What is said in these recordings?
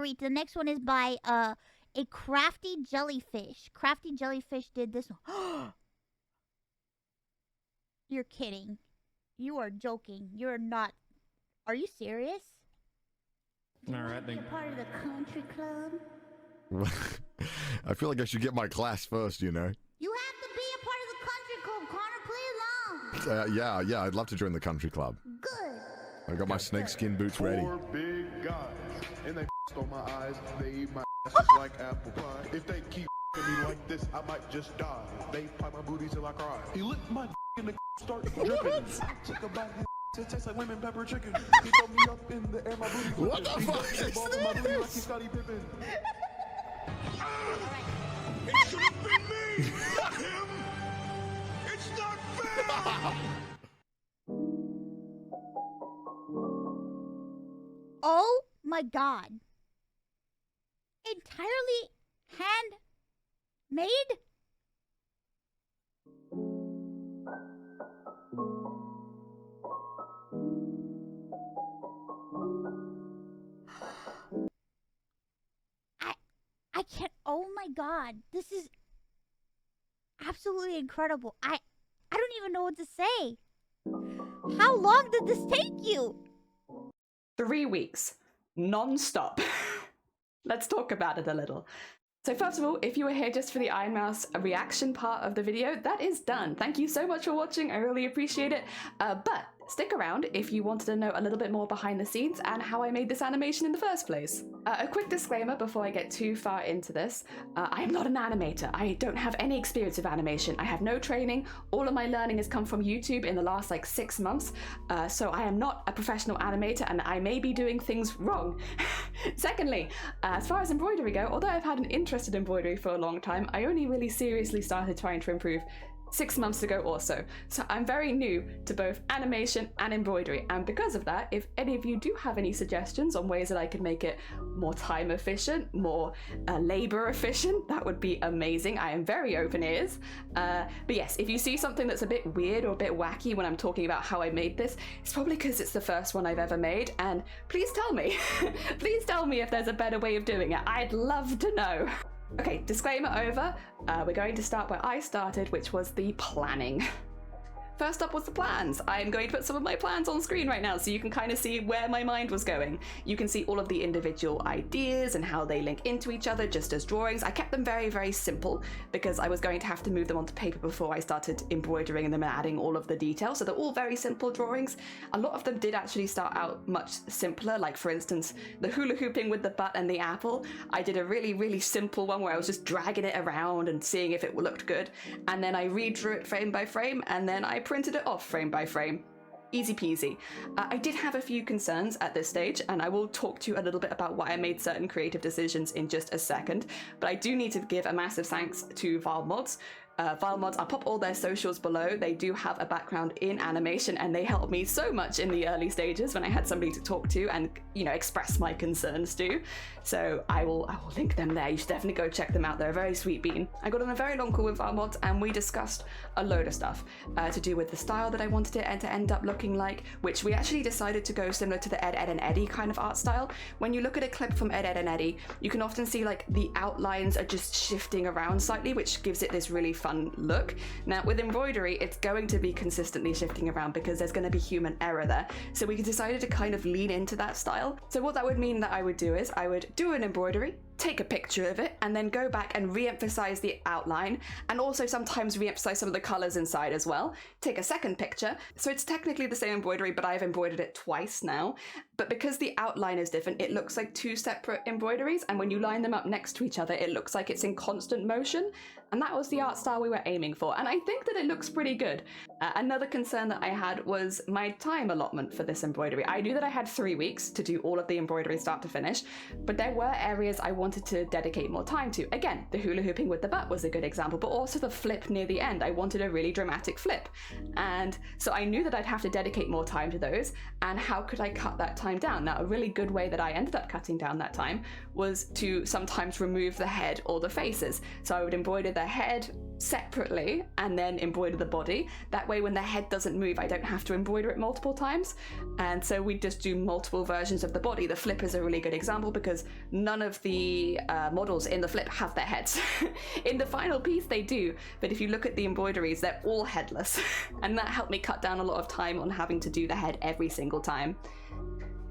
The next one is by a crafty jellyfish. Crafty jellyfish did this one. You're kidding. You are joking. You're not. Are you serious? All right, then. You're part of the country club. I feel like I should get my class first, you know. You have to be a part of the country club, Connor. Play along. Yeah, I'd love to join the country club. Good. I got my snakeskin boots ready. 4 big guys, and they on my eyes. They eat my ass like apple pie. If they keep me like this, I might just die. They pie my booty till I cry. He licked my and the start dripping. I took a bite. It tastes like lemon pepper chicken. He throw me up in the air, my booty flipping. What the fuck is my booty like he's Scottie Pippen. It should have been me, not him. It's not fair. Oh my god. Entirely handmade? I can't. Oh my god. This is absolutely incredible. I don't even know what to say. How long did this take you? 3 weeks, non-stop. Let's talk about it a little. So first of all, if you were here just for the Ironmouse reaction part of the video, that is done. Thank you so much for watching, I really appreciate it. But stick around if you wanted to know a little bit more behind the scenes and how I made this animation in the first place. A quick disclaimer before I get too far into this. I am not an animator. I don't have any experience with animation. I have no training. All of my learning has come from YouTube in the last like 6 months. So I am not a professional animator and I may be doing things wrong. Secondly, as far as embroidery go, although I've had an interest in embroidery for a long time, I only really seriously started trying to improve 6 months ago or so. So I'm very new to both animation and embroidery, and because of that, if any of you do have any suggestions on ways that I could make it more time efficient, more labor efficient, that would be amazing. I am very open ears. But yes, if you see something that's a bit weird or a bit wacky when I'm talking about how I made this, it's probably because it's the first one I've ever made, and please tell me. Please tell me if there's a better way of doing it. I'd love to know. Okay, disclaimer over. We're going to start where I started, which was the planning. First up was the plans. I'm going to put some of my plans on screen right now so you can kind of see where my mind was going. You can see all of the individual ideas and how they link into each other just as drawings. I kept them very, very simple because I was going to have to move them onto paper before I started embroidering them and adding all of the details. So they're all very simple drawings. A lot of them did actually start out much simpler, like for instance, the hula hooping with the butt and the apple. I did a really, really simple one where I was just dragging it around and seeing if it looked good. And then I redrew it frame by frame, and then I printed it off frame by frame. Easy peasy. I did have a few concerns at this stage, and I will talk to you a little bit about why I made certain creative decisions in just a second, but I do need to give a massive thanks to VileMods. VileMods, I'll pop all their socials below. They do have a background in animation and they helped me so much in the early stages when I had somebody to talk to and, you know, express my concerns to. So I will link them there. You should definitely go check them out. They're a very sweet bean. I got on a very long call with VileMods and we discussed a load of stuff to do with the style that I wanted it to end up looking like, which we actually decided to go similar to the Ed, and Eddie kind of art style. When you look at a clip from Ed, and Eddie, you can often see like the outlines are just shifting around slightly, which gives it this really fun look. Now with embroidery, it's going to be consistently shifting around because there's going to be human error there. So we decided to kind of lean into that style. So what that would mean that I would do is I would do an embroidery, take a picture of it, and then go back and re-emphasize the outline, and also sometimes re-emphasize some of the colors inside as well. Take a second picture. So it's technically the same embroidery, but I've embroidered it twice now. But because the outline is different, it looks like two separate embroideries, and when you line them up next to each other, it looks like it's in constant motion. And that was the art style we were aiming for, and I think that it looks pretty good. Another concern that I had was my time allotment for this embroidery. I knew that I had 3 weeks to do all of the embroidery start to finish, but there were areas I wanted to dedicate more time to. Again, the hula hooping with the butt was a good example, but also the flip near the end. I wanted a really dramatic flip. And so I knew that I'd have to dedicate more time to those, and how could I cut that time down? Now, a really good way that I ended up cutting down that time was to sometimes remove the head or the faces. So I would embroider the head separately and then embroider the body. That way when the head doesn't move, I don't have to embroider it multiple times. And so we just do multiple versions of the body. The flip is a really good example because none of the models in the flip have their heads. In the final piece they do, but if you look at the embroideries, they're all headless. And that helped me cut down a lot of time on having to do the head every single time.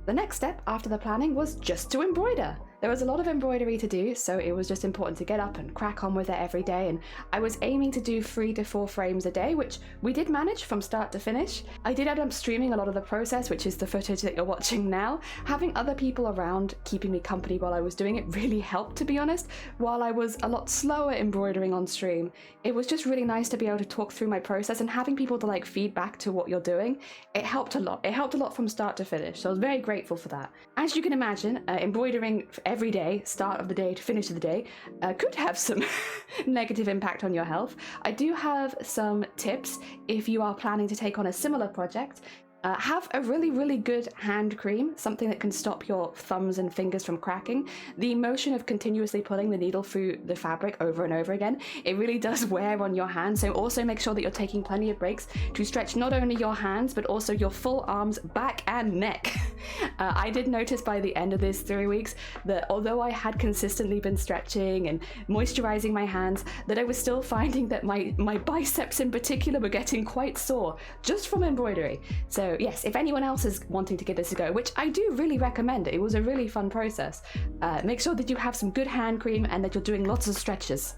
The next step after the planning was just to embroider. There was a lot of embroidery to do, so it was just important to get up and crack on with it every day, and I was aiming to do 3 to 4 frames a day, which we did manage from start to finish. I did end up streaming a lot of the process, which is the footage that you're watching now. Having other people around keeping me company while I was doing it really helped, to be honest. While I was a lot slower embroidering on stream, it was just really nice to be able to talk through my process, and having people to like feedback to what you're doing, it helped a lot. It helped a lot from start to finish, so I was very grateful for that. As you can imagine, embroidering every day, start of the day to finish of the day, could have some negative impact on your health. I do have some tips if you are planning to take on a similar project. Have a really good hand cream, something that can stop your thumbs and fingers from cracking. The motion of continuously pulling the needle through the fabric over and over again, it really does wear on your hands, so also make sure that you're taking plenty of breaks to stretch not only your hands but also your full arms, back and neck. I did notice by the end of this 3 weeks that although I had consistently been stretching and moisturizing my hands, that I was still finding that my biceps in particular were getting quite sore just from embroidery. So yes, if anyone else is wanting to give this a go, which I do really recommend, it was a really fun process, make sure that you have some good hand cream and that you're doing lots of stretches.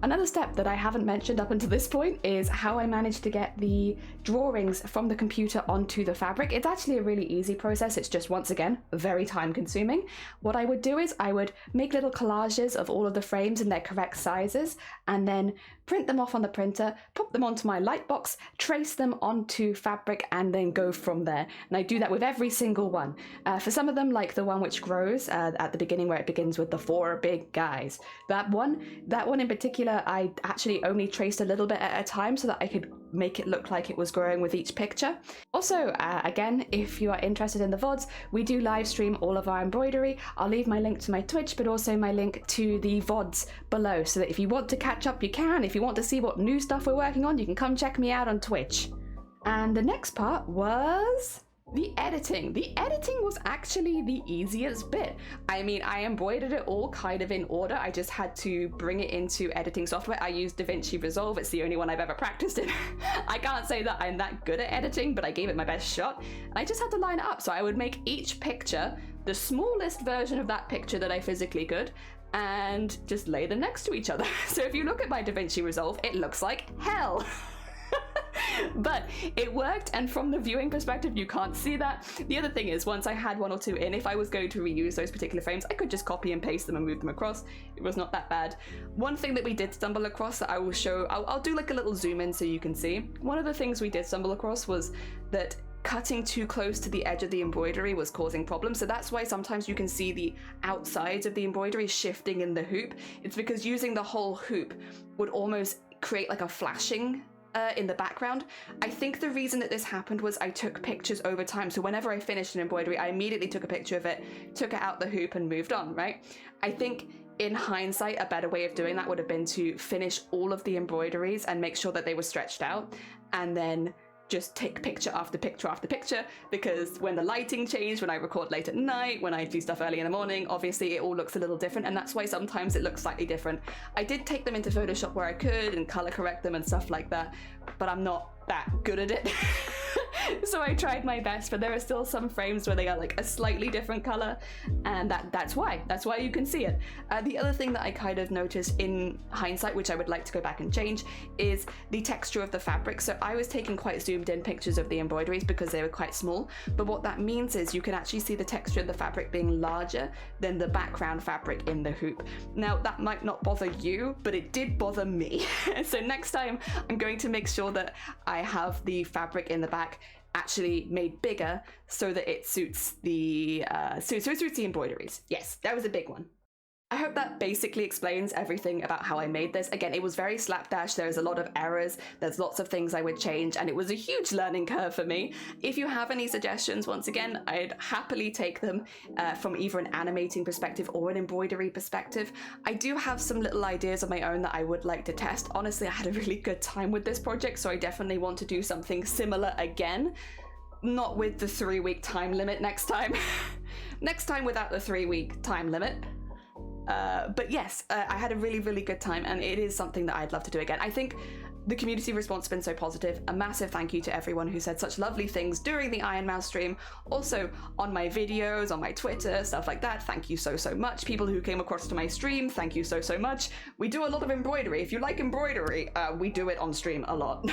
Another step that I haven't mentioned up until this point is how I managed to get the drawings from the computer onto the fabric. It's actually a really easy process. It's just, once again, very time consuming. What I would do is I would make little collages of all of the frames in their correct sizes and then print them off on the printer, pop them onto my light box, trace them onto fabric, and then go from there. And I do that with every single one. For some of them, like the one which grows at the beginning where it begins with the 4 big guys, that one in particular, I actually only traced a little bit at a time so that I could make it look like it was growing with each picture. Also, again, if you are interested in the VODs, we do live stream all of our embroidery. I'll leave my link to my Twitch, but also my link to the VODs below, so that if you want to catch up, you can. If you want to see what new stuff we're working on, you can come check me out on Twitch. And the next part was the editing. The editing was actually the easiest bit. I mean, I embroidered it all kind of in order. I just had to bring it into editing software. I used DaVinci Resolve. It's the only one I've ever practiced in. I can't say that I'm that good at editing, but I gave it my best shot. And I just had to line it up. So I would make each picture the smallest version of that picture that I physically could, and just lay them next to each other. So if you look at my DaVinci Resolve, it looks like hell. But it worked, and from the viewing perspective you can't see that. The other thing is, once I had 1 or 2 in, if I was going to reuse those particular frames, I could just copy and paste them and move them across. It was not that bad. One thing that we did stumble across that I will show, I'll do like a little zoom in so you can see. One of the things we did stumble across was that cutting too close to the edge of the embroidery was causing problems. So that's why sometimes you can see the outsides of the embroidery shifting in the hoop. It's because using the whole hoop would almost create like a flashing in the background. I think the reason that this happened was I took pictures over time. So whenever I finished an embroidery, I immediately took a picture of it, took it out the hoop and moved on, right? I think in hindsight, a better way of doing that would have been to finish all of the embroideries and make sure that they were stretched out, and then just take picture after picture after picture, because when the lighting changed, when I record late at night, when I do stuff early in the morning, obviously it all looks a little different, and that's why sometimes it looks slightly different. I did take them into Photoshop where I could and color correct them and stuff like that, but I'm not that good at it. So I tried my best, but there are still some frames where they are like a slightly different color, and that's why you can see it. The other thing that I kind of noticed in hindsight, which I would like to go back and change, is the texture of the fabric. So I was taking quite zoomed in pictures of the embroideries because they were quite small, but what that means is you can actually see the texture of the fabric being larger than the background fabric in the hoop. Now that might not bother you, but it did bother me. So next time I'm going to make sure that I have the fabric in the back actually made bigger so that it suits the embroideries. Yes, that was a big one. I hope that basically explains everything about how I made this. Again, it was very slapdash. There's a lot of errors. There's lots of things I would change, and it was a huge learning curve for me. If you have any suggestions, once again, I'd happily take them from either an animating perspective or an embroidery perspective. I do have some little ideas of my own that I would like to test. Honestly, I had a really good time with this project, so I definitely want to do something similar again. Not with the 3-week time limit next time. Next time without the 3-week time limit. But yes, I had a really, really good time, and it is something that I'd love to do again. I think the community response has been so positive. A massive thank you to everyone who said such lovely things during the Ironmouse stream. Also on my videos, on my Twitter, stuff like that. Thank you so, so much. People who came across to my stream, thank you so, so much. We do a lot of embroidery. If you like embroidery, we do it on stream a lot.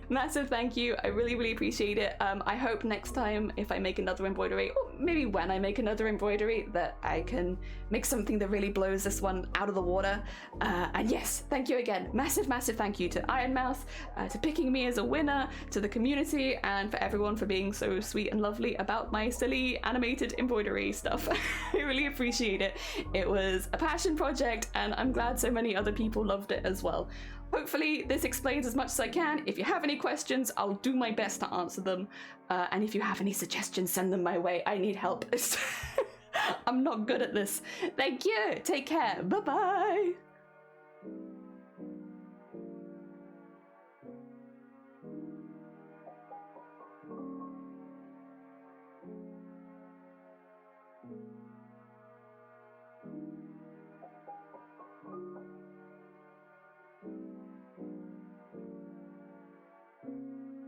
Massive thank you. I really, really appreciate it. I hope next time if I make another embroidery, or maybe when I make another embroidery, that I can make something that really blows this one out of the water. And yes, thank you again. Massive, massive thank you to Ironmouse, to picking me as a winner, to the community, and for everyone for being so sweet and lovely about my silly animated embroidery stuff. I really appreciate it. It was a passion project, and I'm glad so many other people loved it as well. Hopefully this explains as much as I can. If you have any questions, I'll do my best to answer them. And if you have any suggestions, send them my way. I need help. I'm not good at this. Thank you. Take care. Bye-bye.